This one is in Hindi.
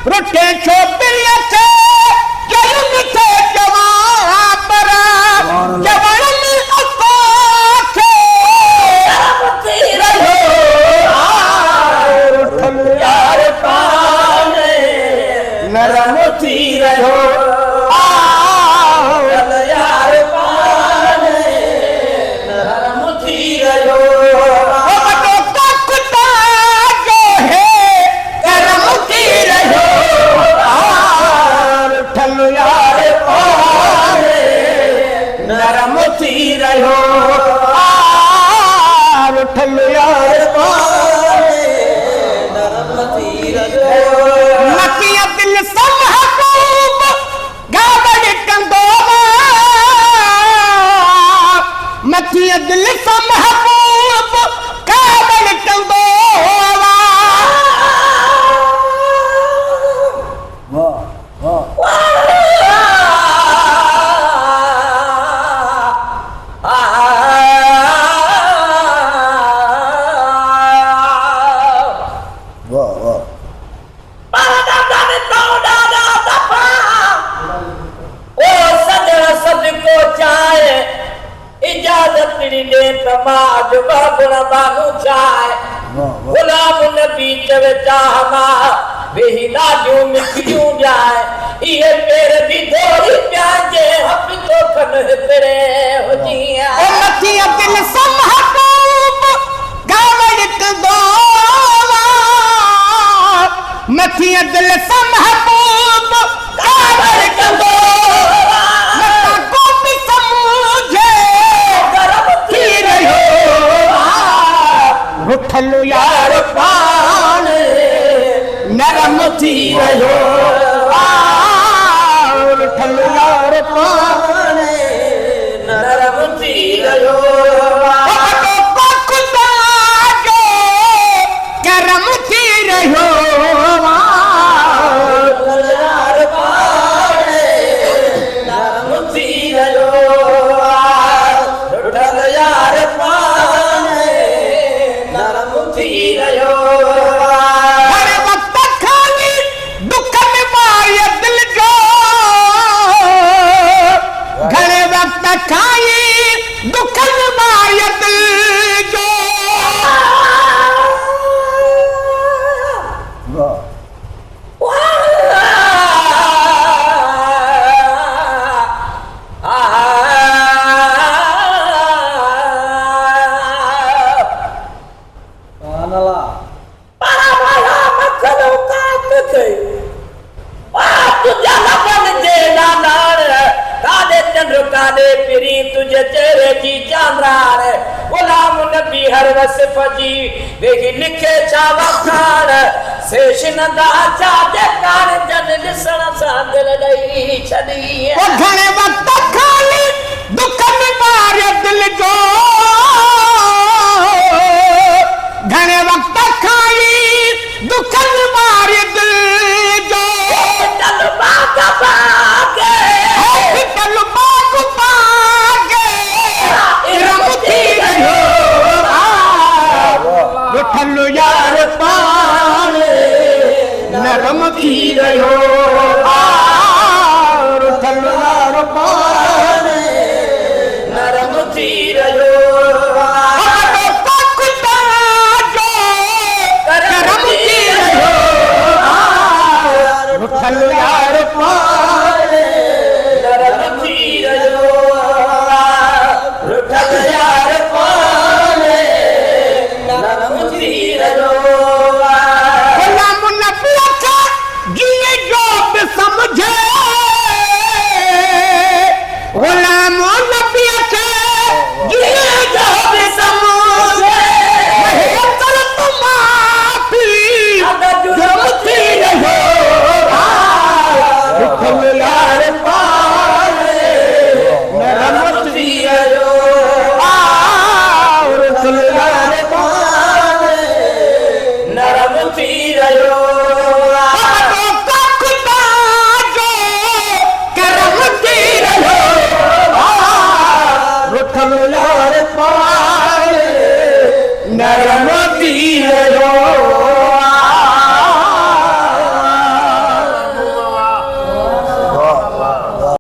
रुठे छोपिरिया थे जयुन थे जवान परा जवान असाखे रमती रहो रुठल यार पाने नरमती रहो यार पाने रमती रहो नरमती रहो उठल यार नरमती रहो नकिया दिल सब हकूब गाबड़ कंदो मकिया दिल सब हकूब गाबड़ कंदो समाज बाबुना बागु चाय गुलाम नबी चवे चाहमा बेहिला जो मिटियो जाए ये पेर भी धोरी प्याजे हप तो कन तेरे हो जिया ओ मतिया दिल सब हकूब गावड़ कंदोवा मतिया दिल सब हकूब गावड़ कंदोवा मता को भी समझे उठल यार पान नरमती रहो उठल यार पान नरमती रहो करमती रहो यार पाने नरमती रहो उठल यार पाने नरमती रहो हर वक्त खाली दुख में मारे दिल जो घरे वक्त खाई दुख में मारे दिल जो तुझे चेहरे की चांद्रार गुलाम नबी हर वसफ जी देखी लिखे चावा खान शेष नंदा चादे कान जन लिसण सां दिल ॾेई छॾी ओ घणे वक्त खाली दुख में मारे दिल जो घणे वक्त खाली दुख में मारे दिल जो दल बाग बागे दल बाग बागे रमती रहो उठल यार पान नरमती रहो उठल यार पान नरमती रहो करमती रहो उठल